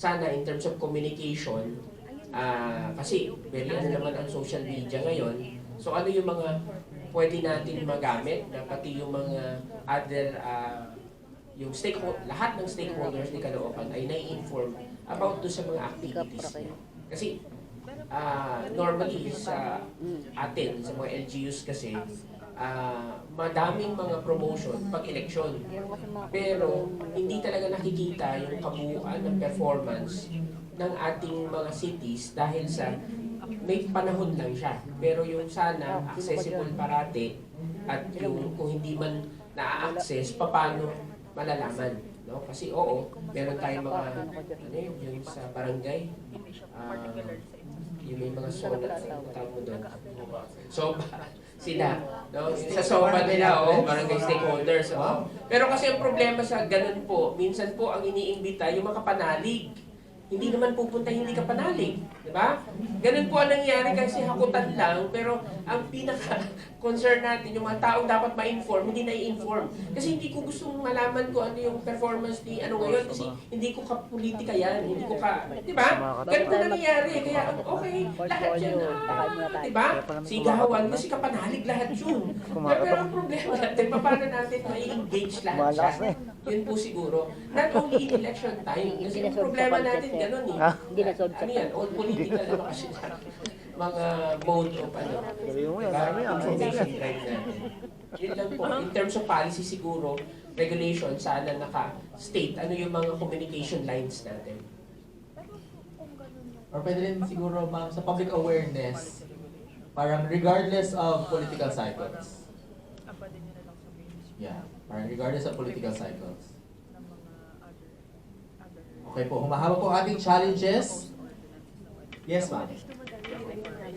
sana in terms of communication, kasi very naman ang social media ngayon. So ano yung mga pwede natin magamit na pati yung mga other yung lahat ng stakeholders ni Caloocan ay nai-inform about do sa mga activities niya. Kasi normally sa atin, sa mga LGUs kasi, madaming mga promotion pag eleksyon. Pero hindi talaga nakikita yung kabuuan ng performance ng ating mga cities dahil sa may panahon lang siya. Pero yung sana accessible parati at yung kung hindi man na-access, paano malalaman? No? Kasi oo, meron tayong mga yung sa barangay, yung may mga SONA, tawag mo doon. So, sila, no? Sa SOBA nila, barangay stakeholders. Pero kasi ang problema sa ganun po, minsan po ang iniimbita yung mga panalig. Hindi naman pupunta hindi ka panalig. Di ba? Ganun po ang nangyayari kasi hakutan lang, pero ang pinaka-concern natin, yung mga taong dapat ma-inform, hindi na-i-inform. Kasi hindi ko gustong malaman ko ano yung performance ni ano ngayon, kasi hindi ko ka-politika yan, hindi ko ka, di ba? Ganun po nangyayari, kaya okay, lahat yan, di ba? Sigawan, kasi kapanalig lahat yun. Pero ang problema natin, paano natin ma-engage lahat siya? Yun po siguro. Not only in election time, kasi ang problema natin ganun eh. Ano yan, all political ano kasi mga mode of ano, information drive natin. Yun lang po. In terms of policy siguro, regulation, sana naka-state, ano yung mga communication lines natin. Or pwede rin siguro ma'am sa public awareness, parang regardless of political cycles. Yeah, parang regardless of political cycles. Okay po, humahaba po ating challenges. Yes, ma'am.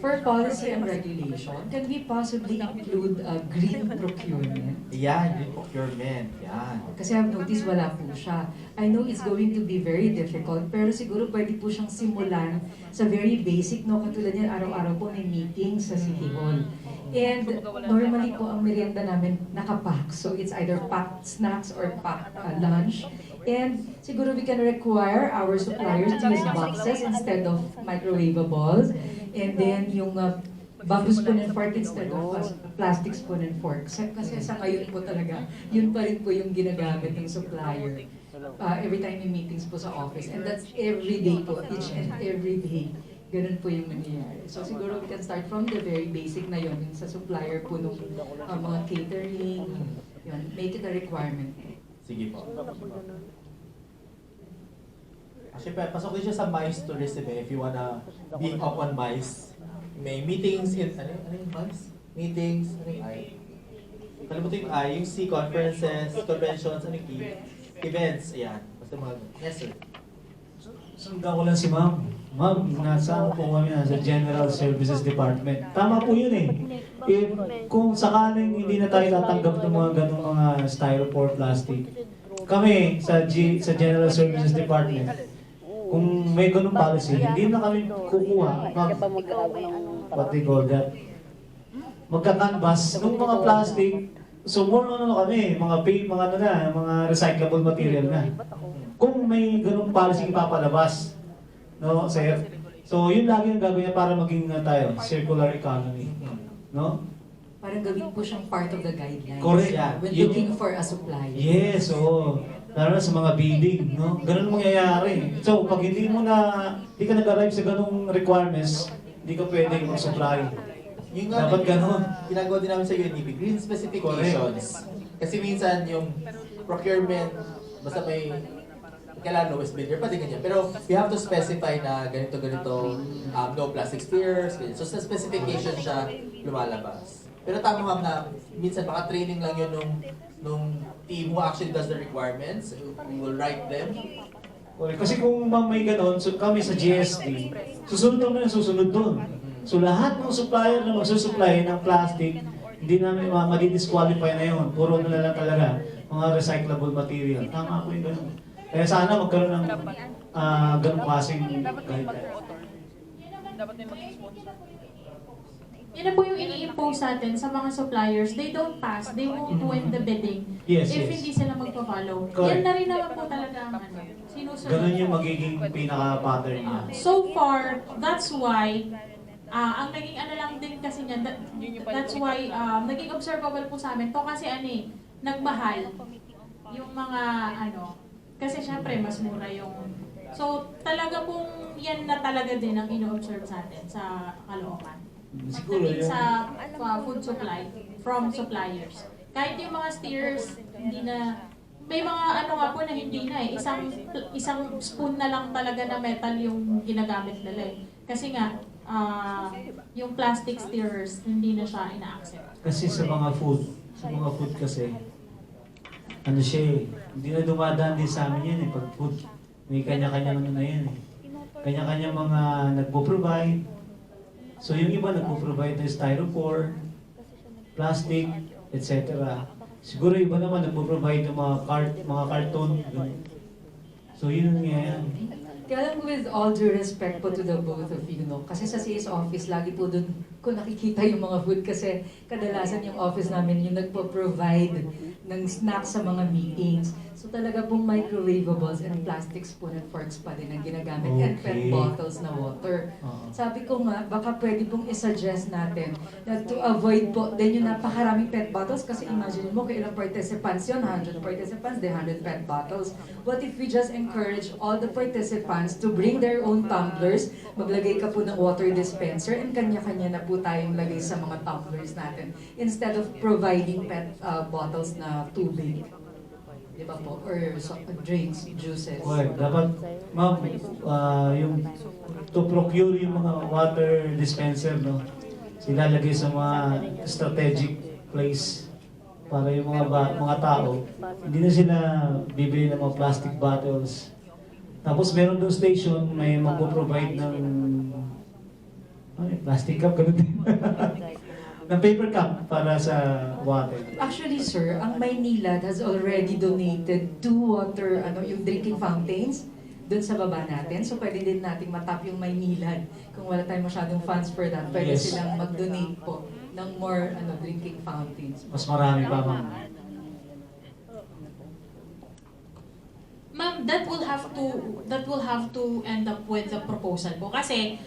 For policy and regulation, can we possibly include green procurement? Yeah, green procurement. Yan. Kasi I've noticed wala po siya. I know it's going to be very difficult, pero siguro pwede po siyang simulan sa very basic, no? Katulad yan, araw-araw po may meeting sa City Hall. And normally po ang merienda namin nakapack. So it's either packed snacks or packed lunch. And siguro we can require our suppliers to use boxes instead of microwavables. And then yung bamboo spoon and fork instead of plastic spoon and fork. Kasi sa ngayon po talaga, yun pa rin po yung ginagamit ng supplier. Every time may meetings po sa office. And that's every day po, each and every day. Ganun po yung nangyayari. So siguro we can start from the very basic na yun, yung sa supplier po nung mga catering, yun, make it a requirement. Sige po. Actually, pasok din siya sa MICE tourism if you wanna be up on MICE. May meetings in, ano yung MICE? Meetings, ano yung I? Kalimutan yung I, yung C, conferences, conventions, ano yung E? Events, ayan. Basta mga, yes sir. Sundan ko lang si ma'am. Ma'am, nasaan po kami sa General Services Department. Tama po yun eh. Kung sakaling hindi na tayo tatanggap ng mga ganong mga styrofoam plastic, kami sa General Services Department, kung may ganong policy, hindi na kami kukuha. What they call that? Magka-canvas ng mga plastic. So more ano kami, mga recyclable material na. Kung may ganung policy ipapalabas, no, sir. So yun lagi ang gagawin niya para maging tayo circular economy, no? Parang gawin po siyang part of the guidelines. Correct. When looking for a supplier. Yes, oo. Lalo na sa mga building, no? Ganun mangyayari. So pag hindi ka nag-arrive sa ganung requirements, hindi ka pwedeng mag-supply. Yung Dapat ganun. ginagawa din namin sa UNEP, green specifications. Kasi minsan yung procurement, basta may kailangan lowest bidder, pati ganyan. Pero we have to specify na ganito, no plastic spheres, ganyan. So sa specification siya lumalabas. Pero tama ma'am na minsan baka training lang yun nung team who actually does the requirements. We will write them. Okay. Kasi kung may ganun, so kami sa GST, susunod naman yung susunod doon. So lahat ng supplier na magsusupply ng plastic, hindi namin madi-disqualify na yun. Puro na lang talaga mga recyclable material. Tama po yung ganun. Kaya sana magkaroon ng ganung klaseng guideline. Yun na po yung ini-impose natin sa mga suppliers. They don't pass, they won't win the bidding Yes, if yes. hindi sila magpa-follow. Correct. Yan na rin naman po talaga ang ano. Sinusunod. Ganun yung magiging pinaka-pattern niya. So far, that's why, ang naging ano lang din kasi niya, that's why, naging observable po sa amin to kasi nagmahal yung mga kasi syempre mas mura yung, so talaga pong yan na talaga din ang ino-observe sa atin sa Caloocan. Siguro Pagdating yung... sa food supply from suppliers. Kahit yung mga steers, hindi na, may mga nga po na hindi na isang spoon na lang talaga na metal yung ginagamit nila eh. Kasi nga, yung plastic steers, hindi na siya ina-accept. Kasi sa mga food kasi, hindi na dumadaan din sa amin yan eh, pag food. May kanya-kanya na yan eh. Kanya-kanya mga nagpo-provide. So yung iba nagpo-provide ng styrofoam, plastic, etc. Siguro iba naman nagpo-provide ng mga carton. So yun nga yan. Kaya lang with all due respect po to the both of you, no? Kasi sa CS office, lagi po dun ko nakikita yung mga food kasi kadalasan yung office namin yung nagpo-provide ng snacks sa mga meetings. So talaga pong microwavables and plastic spoon and forks pa din ang ginagamit and PET Okay. bottles na water. Oo. Sabi ko nga, baka pwede pong isuggest natin na to avoid po din yung napakaraming PET bottles kasi imagine mo kung ilang participants yun, 100 participants, they 100 PET bottles. What if we just encourage all the participants to bring their own tumblers, maglagay ka po ng water dispenser and kanya-kanya na po tayong lagay sa mga tumblers natin instead of providing PET bottles na tubig. Di ba po? Or drinks, juices. Okay, dapat, ma'am, yung to procure yung mga water dispenser, no? Ilalagay sa mga strategic place para yung mga tao, hindi na sila bibili ng mga plastic bottles. Tapos meron doon station, may magpo-provide ng plastic cup, ganun din. ng paper cup para sa water. Actually, sir, ang Maynilad has already donated 2 water, yung drinking fountains dun sa baba natin. So, pwede din nating matap yung Maynilad. Kung wala tayong masyadong funds for that, pwede Yes. silang mag-donate po ng more drinking fountains. Mas marami pa, ma'am. Ma'am, that will have to end up with the proposal po kasi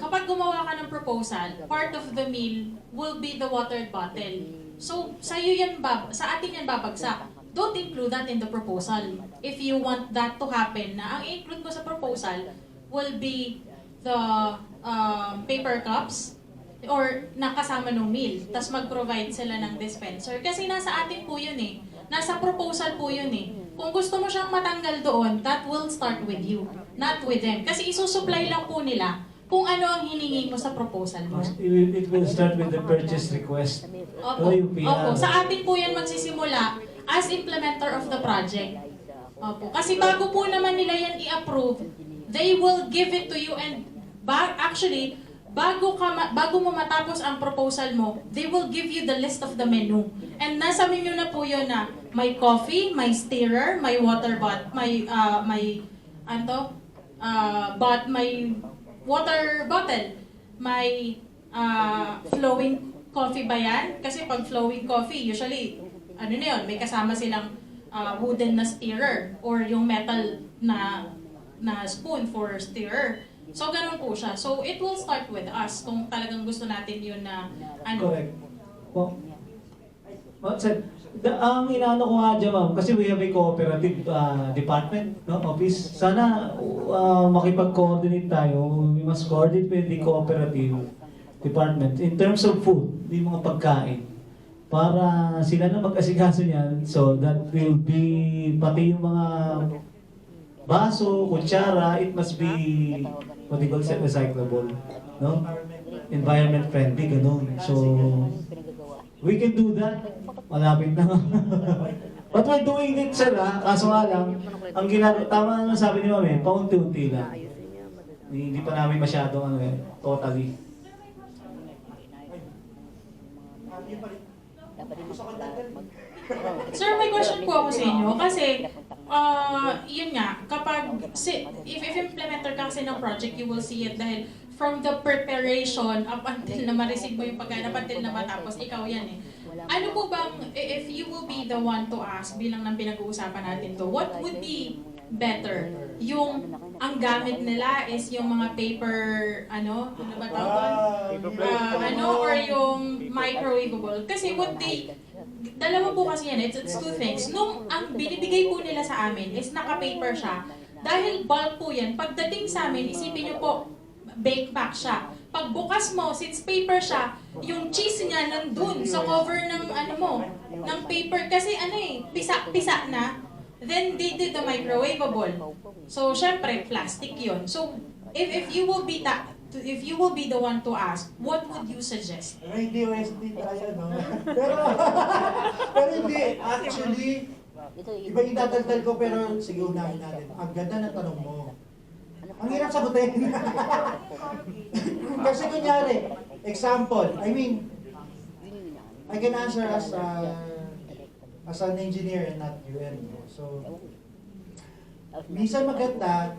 kapag gumawa ka ng proposal, part of the meal will be the water bottle. So, sa atin yan babagsak. Don't include that in the proposal. If you want that to happen, na ang include mo sa proposal will be the paper cups or nakasama ng meal. Tapos mag-provide sila ng dispenser. Kasi nasa atin po yun eh. Nasa proposal po yun eh. Kung gusto mo siyang matanggal doon, that will start with you, not with them. Kasi isusupply lang po nila kung ano ang hiningi mo sa proposal mo. It will start with the purchase request. Opo. Yung Opo. Sa atin po yan magsisimula as implementer of the project. Opo. Kasi bago po naman nila yan i-approve, they will give it to you and actually, bago mo matapos ang proposal mo, they will give you the list of the menu. And nasa menu na po yun na may coffee, may stirrer, may water may water bottle, may flowing coffee ba yan? Kasi pag flowing coffee, usually, may kasama silang wooden na stirrer or yung metal na spoon for stirrer. So, ganun po siya. So, it will start with us kung talagang gusto natin yun na Correct. Well, ang inaano ko nga dyan, ma'am, kasi we have a cooperative department, no, office. Sana makipag-coordinate tayo. We must coordinate with the cooperative department in terms of food, yung mga pagkain. Para sila na mag-asikaso niyan, so that will be, pati yung mga baso, kutsara, it must be, what they call it, recyclable, no? Environment friendly, ganun. So, we can do that. Malapit na. But we're doing it, sir, ha? Kaso nga lang, ang tama na sabi ni Mami, paunti-unti lang. Hindi pa namin masyadong totally. Sir, may question po ako sa inyo. Kasi, yun nga, if implementer ka kasi ng project, you will see it dahil from the preparation up until na ma-receive mo yung pagkain, up until na matapos, ikaw yan eh. Ano po bang, if you will be the one to ask, bilang ng pinag-uusapan natin to, what would be better. Yung ang gamit nila is yung mga paper, ano ba tawag doon? Or yung microwavable. Kasi what they, dalawa po kasi yan, it's two things. Nung ang binibigay po nila sa amin is naka-paper siya, dahil bulk po yan, pagdating sa amin, isipin nyo po, bake pack siya. Pagbukas mo, since paper siya, yung cheese niya nandun sa cover ng ng paper. Kasi pisa na. Then they did the microwavable. So, syempre, plastic yun. So, if you will be the one to ask, what would you suggest? Hindi OSD tayo, no? Pero hindi, actually, iba yung dadagdag ko, pero sige, unahin natin. Ang ganda ng tanong mo. Ang hirap sagutin. Kasi kunyari, example, I can answer as an engineer and not UN. So, minsan maganda,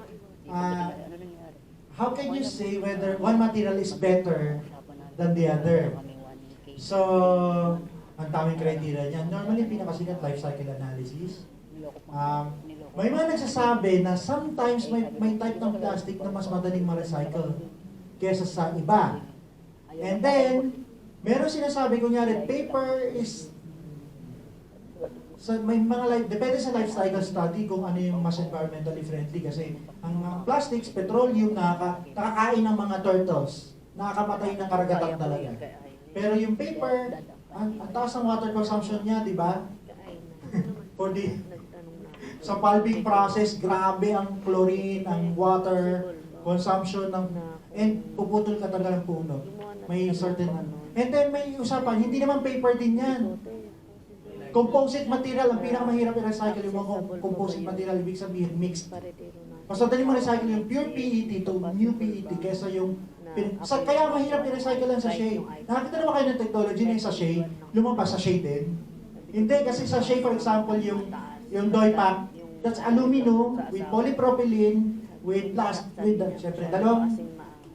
how can you say whether one material is better than the other? So, ang daming criteria niyan. Normally, pinakasikat life cycle analysis. May mga nagsasabi na sometimes may type ng plastic na mas madaling ma-recycle kesa sa iba. And then, meron sinasabi, kunyari, paper is may mga depende sa life cycle study kung ano yung mas environmentally friendly kasi ang plastics, petroleum, nakakain ng mga turtles, nakakapatay ng karagatan talaga. Pero yung paper, ang taas ng water consumption niya, di ba? Sa pulping process, grabe ang chlorine, ang water consumption, and puputol ka talaga ng puno. May certain And then may usapan, hindi naman paper din yan. Composite material, ang pinakamahirap i-recycle yung mga composite material, ibig sabihin mixed. Mas madali mo recycle yung pure PET to new PET kesa yung kaya mahirap i-recycle lang sa shade. Nakakita naman kayo ng technology na yung sa shade, lumabas sa shade din. Hindi, kasi sa shade, for example, yung doy pack, that's aluminum with polypropylene with syempre, dalawang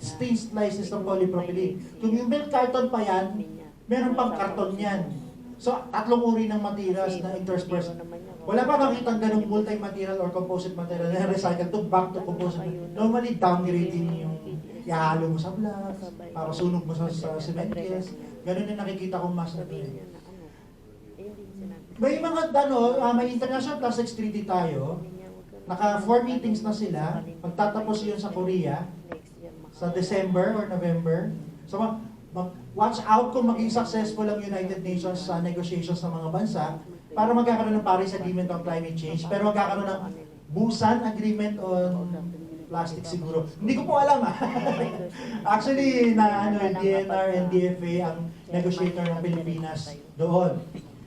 thin slices ng polypropylene. Kung yung milk carton pa yan, meron pang karton yan. So, 3 uri ng materials na interspersed. Wala pa nakitang ganung multi-material or composite material na recycle to back to composite. Normally, downgrading yung ihalo mo sa blocks, papasunog mo sa cementines. Ganun yung nakikita kong mas na ito. May mga may International Plastics Treaty tayo. Naka 4 meetings na sila. Magtatapos yun sa Korea sa December or November. So, watch out kung maging successful ang United Nations sa negotiations ng mga bansa para magkakaroon ng Paris Agreement on Climate Change, pero magkakaroon ng Busan Agreement on Plastic siguro. Hindi ko po alam. Actually, DNR and DFA ang negotiator ng Pilipinas doon.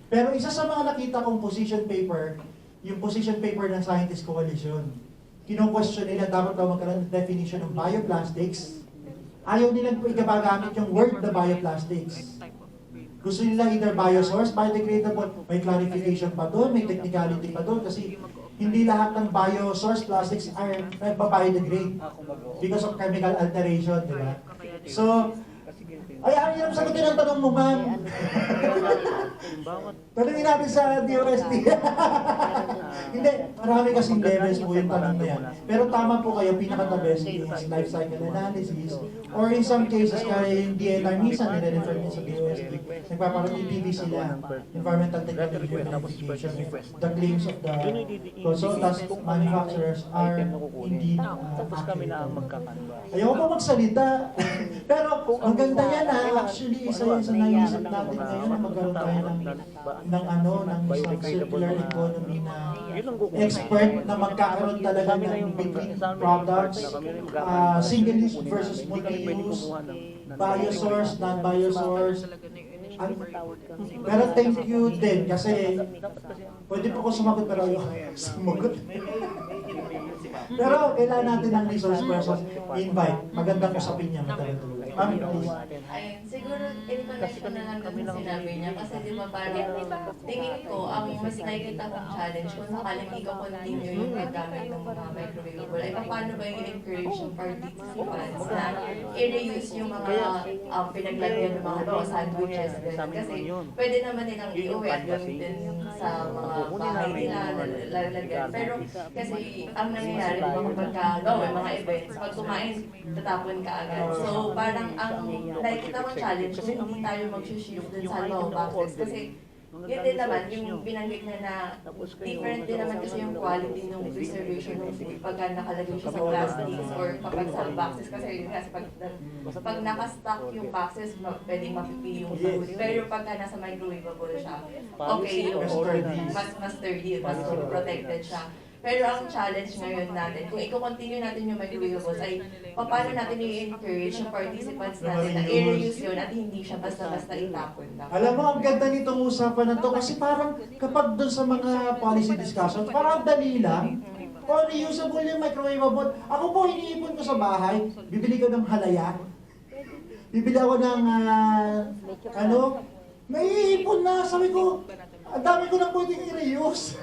Pero isa sa mga nakita kong position paper, yung position paper ng Scientist Coalition. Kino-question nila dapat daw magkaroon ng definition ng bioplastics. Ayaw nilang igagamit yung word na bioplastics. Gusto nila either biosource, biodegradable, may clarification pa doon, may technicality pa doon, kasi hindi lahat ng biosource plastics are biodegradable because of chemical alteration, di ba? So, ayaw niyo sagutin ang tanong mo, ma'am. Tanungin natin sa DOST. Hindi, marami kasing levels po yung tanong na yan. Pero tama po kayo, pinaka-the best is life cycle analysis. Or in some cases, kaya yung DNR, minsan nire-refer niya sa DOST. Nagpaparang-ETV sila, Environmental Technology Verification. The claims of the consultants, manufacturers are indeed accurate. Ayaw ko magsalita. Pero ang ganda yan actually, isa sa naisip natin ngayon na magkaroon tayo ng isang circular economy na expert na magkakaroon talaga ng between products, single use versus multi-use, biosource, non-biosource. Pero thank you din kasi pwede po ko sumagot pero ayaw sumagot. Pero kailangan natin ng resource person invite. Magandang usapin niya, matagal tuloy. Ma'am, please. Ayun, siguro in-connect ko na lang dun sa sinabi niya kasi di ba parang tingin ko ang mas nakikita kong challenge kung sakaling i-continue yung paggamit ng mga microwavable ay paano ba yung encourage yung participants na i-reuse yung mga pinaglagyan ng mga sandwiches din kasi pwede naman nilang i-uwi at gamitin sa mga bahay nila lalagyan pero kasi ang nangyayari di ba kapag may mga events pag kumain tatapon ka agad so parang ang nakikita kong challenge kung hindi tayo mag-shift dun sa mga boxes kasi yun din naman, yung binanggit niya na different din naman kasi yung quality ng preservation ng food pagka nakalagay siya sa plastics or kapag sa boxes kasi yun kasi pag nakastock yung boxes, pwedeng mapipi yung food. Pero pagka nasa microwavable siya, okay yung mas sturdy, mas protected siya. Pero ang challenge ngayon natin, kung i-continue natin yung microwaveables ay paano natin i-encourage yung participants natin na i-reuse yun at hindi siya basta-basta itapon lang. Alam mo, ang ganda nitong usapan na to kasi parang kapag doon sa mga policy discussions, parang dali lang. O reusable yung microwavable. Ako po, iniipon ko sa bahay, bibili ko ng halaya. Bibili ako ng, may ipon na. Sabi ko, ang dami ko na pwedeng i-reuse.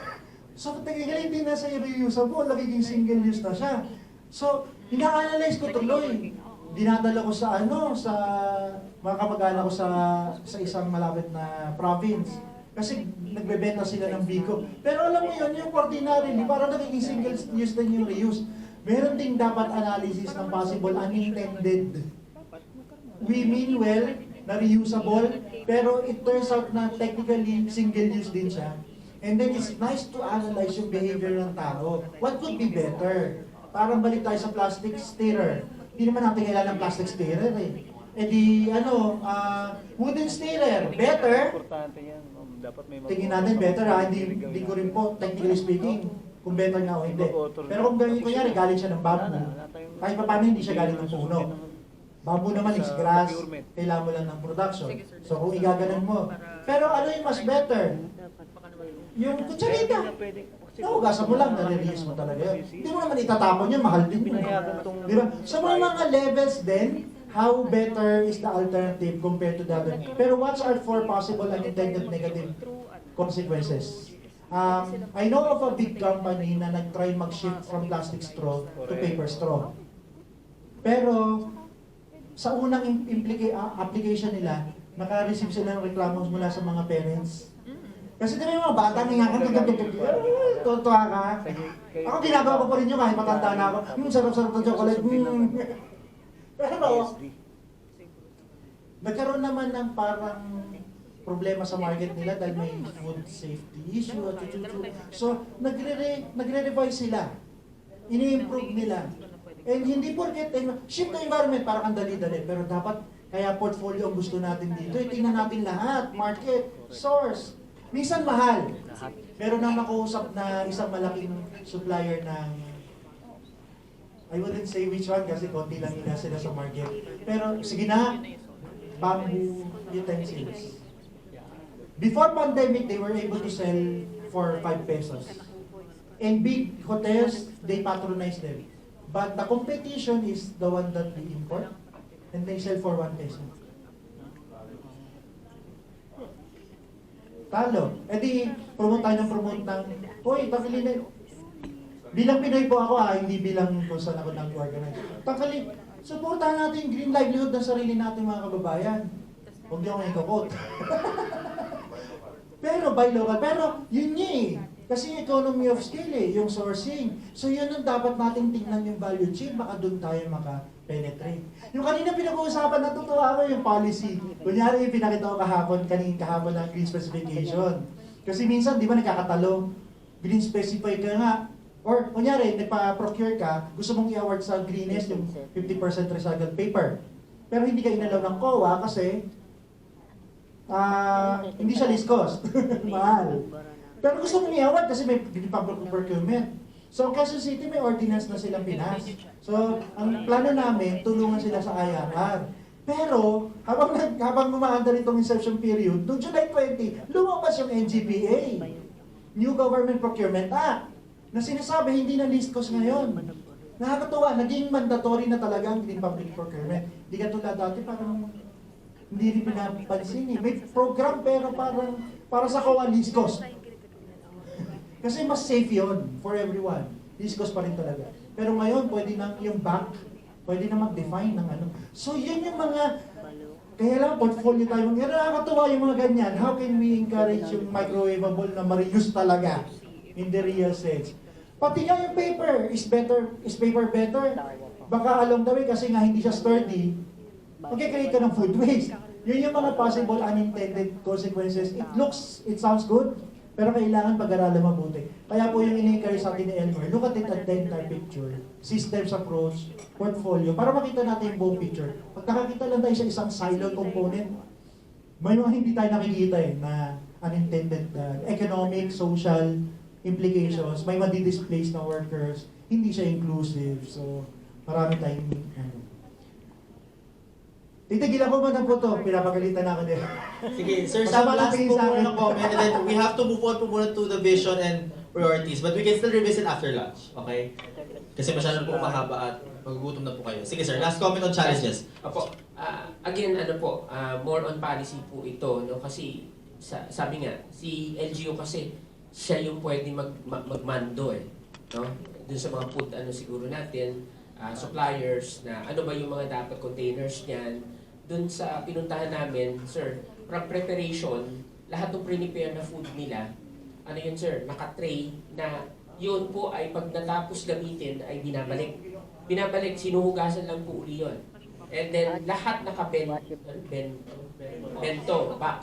So, technically, hindi na sa reusable, nagiging single use na siya. So, ina-analyze ko tuloy. Dinadala ko sa sa mga kamag-anak ko sa isang malapit na province. Kasi nagbebenta sila ng bigo. Pero alam mo yun, yung ordinarily, parang nagiging single use din yung reuse. Meron ding dapat analysis ng possible unintended. We mean well na reusable, pero it turns out na technically single use din siya. And then it's nice to analyze yung behavior ng tao. What could be better? Parang balik tayo sa plastic stirrer. Hindi naman natin kailangan ng plastic stirrer eh. Eh di, wooden stirrer, better? Tingin natin better ha, hindi ko rin po, technically speaking, kung better nga o hindi. Pero kung ganyan kunyari, galing siya ng bamboo, kahit pa paano hindi siya galing ng puno. Bamboo naman is grass, kailangan mo lang ng production. So kung igaganon mo. Pero ano yung mas better? Yung kutsarita. Nahugasan mo lang, nare-reuse mo talaga yun. Hindi mo naman itatapon yun, mahal din yun. Diba? So may mga levels din, how better is the alternative compared to the other. Pero what are 4 possible unintended negative consequences? I know of a big company na nag-try mag-shift from plastic straw to paper straw. Pero sa unang application nila, naka-receive sila ng reklamo mula sa mga parents. Kasi di ba yung mga bata, tuwa ka. Ako ginagawa ko pa rin yun kahit matanda na ako. Sarap-sarap ng chocolate. Pero, nagkaroon naman ng parang problema sa market nila dahil may food safety issue at so, nagre-revise sila. Ini-improve nila. And hindi porket, shift the environment, parang ang dali-dali. Pero dapat, kaya portfolio ang gusto natin dito. Tingnan natin lahat, market, source. Minsan mahal. Meron nang nakausap na isang malaking supplier ng, I wouldn't say which one kasi konti lang nila sila sa market. Pero sige na, bamboo utensils. Before pandemic, they were able to sell for 5 pesos. And big hotels, they patronize them. But the competition is the one that we import and they sell for 1 peso. Talo. E di, promote tayo ng, uy, tanggalin na. Bilang Pinoy po ako hindi bilang kung saan ako nag-organize. Tanggalin, supportahan natin yung green livelihood ng sarili natin mga kababayan. Huwag niyo akong ikakot. Pero by local, pero yun niya eh. Kasi yung economy of scale yung sourcing. So yun ang dapat natin tingnan yung value chain, baka doon tayo maka-penetrate. Yung kanina pinag-uusapan, natutuwa ako yung policy. Kunyari yung pinakita ko kahapon ng green specification. Kasi minsan, di ba nagkakatalo? Green specify ka nga. Or kunyari, nagpa-procure ka, gusto mong i-award sa greenest yung 50% recycled paper. Pero hindi ka inalaw ng COA kasi hindi siya list cost. Mahal. Pero gusto mong i-award kasi may public procurement. So, Quezon City may ordinance na silang pinas. So, ang plano namin, tulungan sila sa IRR. Pero, habang umaandar itong inception period, noong July 20, lumabas yung NGPA, New Government Procurement Act, na sinasabi hindi na list cost ngayon. Nakakatuwa, naging mandatory na talaga ang Green Public Procurement. Hindi ka tulad dati, parang hindi rin pinapansin eh. May program pero parang para sa kawan, least cost. Kasi mas safe yun for everyone. Least cost pa rin talaga. Pero ngayon, pwede na yung bank, pwede na mag-define ng ano. So yun yung mga, kaya lang portfolio tayo. Kaya nakakatuwa yung mga ganyan. How can we encourage yung microwavable na ma-reuse talaga in the real sense? Pati nga yung paper, is paper better? Baka along the way, kasi nga hindi siya sturdy, magkikreate ka ng food waste. Yun yung mga possible unintended consequences. It sounds good, pero kailangan pag-aralan mabuti. Kaya po yung ini-encourage sa atin ni Elmer, look at it at the entire picture. Systems approach, portfolio, para makita natin yung buong picture. Pag nakakita lang tayo sa isang siloed component, may mga hindi tayo nakikita na unintended economic, social implications, may madi-displace na workers, hindi siya inclusive. So, marami tayong titigil ako man po to, pinapagalitan na ako din. Sige, sir, Basta some last malaking po sa akin. muna comment and then we have to move on po muna to the vision and priorities. But we can still revisit after lunch, okay? Kasi masyadong po mahaba at magugutom na po kayo. Sige sir, last comment on challenges. Apo, again, ano po, more on policy po ito, no? Kasi sabi nga, si LGU kasi siya yung pwede magmando no? Dun sa mga food, siguro natin, suppliers, na ano ba yung mga dapat containers niyan. Dun sa pinuntahan namin, sir, from preparation, lahat ng prepare na food nila, ano yun sir, naka-tray na yun po ay pag natapos gamitin ay binabalik, sinuhugasan lang po uli yun. And then lahat bento, box.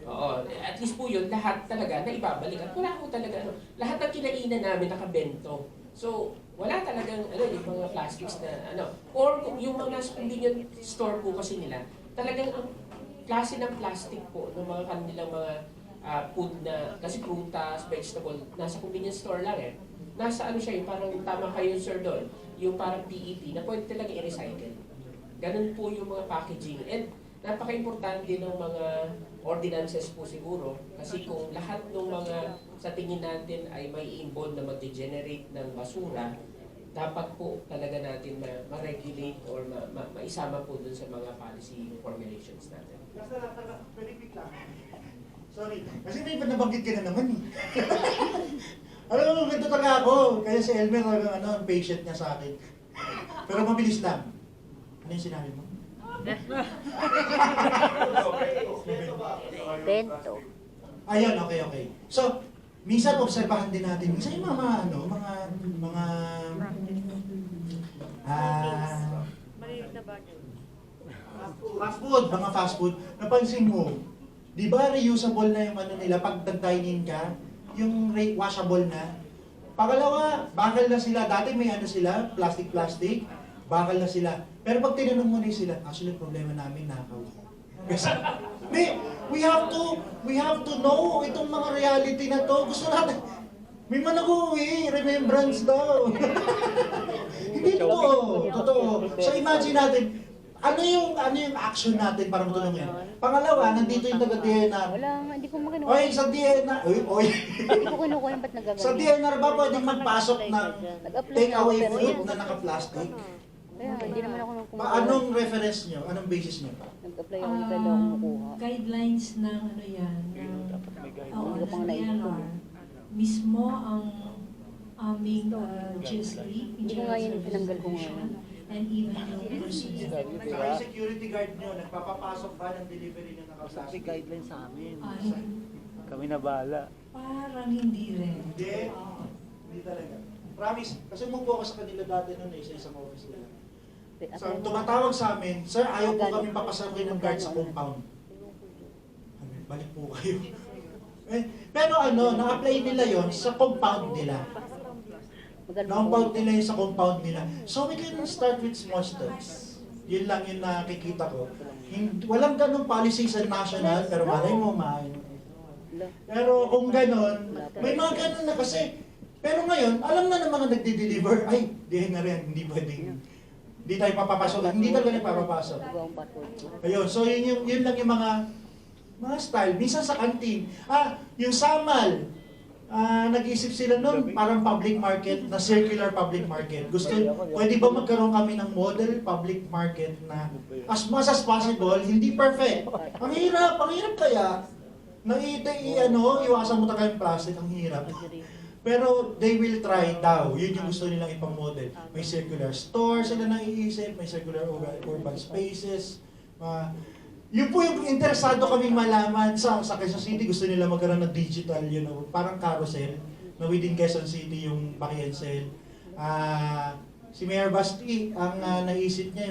Oo, at least po yun, lahat talaga na ibabalik. At wala po talaga, lahat ng kinainan namin nakabento. So, wala talagang, yung mga plastics na, or yung mga nasa convenience store po kasi nila, talagang ang klase ng plastic po ng mga kanilang mga food na, kasi prutas, vegetable, nasa convenience store lang Nasa siya, yung parang tama kayo sir doon, yung parang PET na pwede talaga i-recycle. Ganun po yung mga packaging. And napaka-importante ng mga ordinances po siguro kasi kung lahat ng mga sa tingin natin ay may involved na mag-degenerate ng basura, dapat po talaga natin ma-regulate or maisama po dun sa mga policy formulations natin. Sorry, kasi may nabanggit ka na naman Alam mo, ganito talaga ako. Kaya si Elmer, ang patient niya sa akin. Pero mabilis lang. Ano yung sinabi mo? Bento. Ayun, okay. So, minsan obserbahan din natin, minsan yung mga fast food, napansin mo, di ba reusable na yung nila pag nag-dine-in ka, yung washable na. Pangalawa, bakal na sila. Dati may sila, plastic, bakal na sila. Pero pag tinanong mo na sila, actually problema namin nakaw. Kasi, we have to know itong mga reality na to. Gusto natin, may managuwi, remembrance daw. Hindi totoo. So imagine natin, ano yung action natin para matulungan? Pangalawa, nandito yung taga-DNR. Wala nga, hindi ko makinuha. Oy, sa DNR, Hindi ko kinukuha yung ba't nagagawin? sa DNR ba pwedeng magpasok ng take-away food na naka-plastic? Kaya hindi naman ako nagkumuha. Anong reference nyo? Anong basis nyo? Nag-apply ako, hindi pwede ako kumukuha. Guidelines ng Hindi ko pang DNR. Mismo ang aming GST, Hindi ko nga yun, tinanggal ko nga. and even yung procedure. Sa security guard nyo, nagpapapasok ba ng delivery nyo naka-plastic? Guidelines sa amin. Kami na bahala. Parang hindi rin. Hindi talaga. Promise, kasi umupo ako sa kanila dati noon sa isang office nila. So, tumatawag sa amin, sir, ayaw po kami papasakin ng guard sa compound. Balik po kayo. Pero na-apply nila yon sa compound nila. Na-compound nila yun sa compound nila. So we can start with small steps. Yun lang yung nakikita ko. Walang ganong policy sa national, pero malay mo, Pero kung ganon, may mga ganon na kasi. Pero ngayon, alam na ng mga nagdi-deliver, ay, dihin na rin, hindi pwedeng. Hindi tayo papapasok. Hindi talaga nagpapapasok. Ayun, so yun lang yung mga style. Minsan sa kantin, yung samal. nag-isip sila nun, parang public market, na circular public market. Pwede ba magkaroon kami ng model public market na as much as possible, hindi perfect. Ang hirap kaya, iwasan mo tayo yung plastic, ang hirap. Pero they will try daw. Yun yung gusto nilang ipang-model. May circular store sila naiisip, may circular urban spaces. Yun po yung interesado kaming malaman sa Quezon City. Gusto nila magkaroon ng digital, parang carousel na within Quezon City yung Bakiansel. Si Mayor Basti, ang naisip niya